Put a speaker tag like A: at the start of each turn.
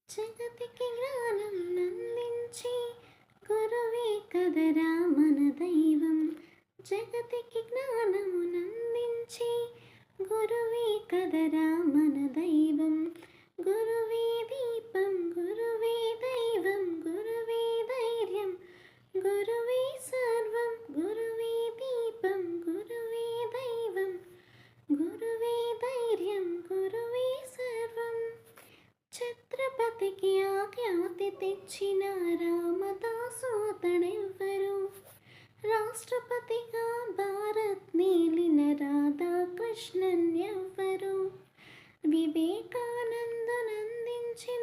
A: జగతికి జ్ఞానం నందించి గురువే కదరా మన దైవం. జగతికి జ్ఞానము నందించి గురువే కదరా మన దైవం. గురువే దీపం గురువే దైవం గురువే ధైర్యం గురువే సర్వం. గురువే దీపం గురువే దైవం గురువే ధైర్యం గురువే సర్వం. ఛత్రపతికి ఆఖ్యాతి తెచ్చిన రామదాసు అతడెవ్వరు. రాష్ట్రపతిగా భారత్ నేలిన రాధాకృష్ణన్ ఎవ్వరు. వివేకానందనందించిన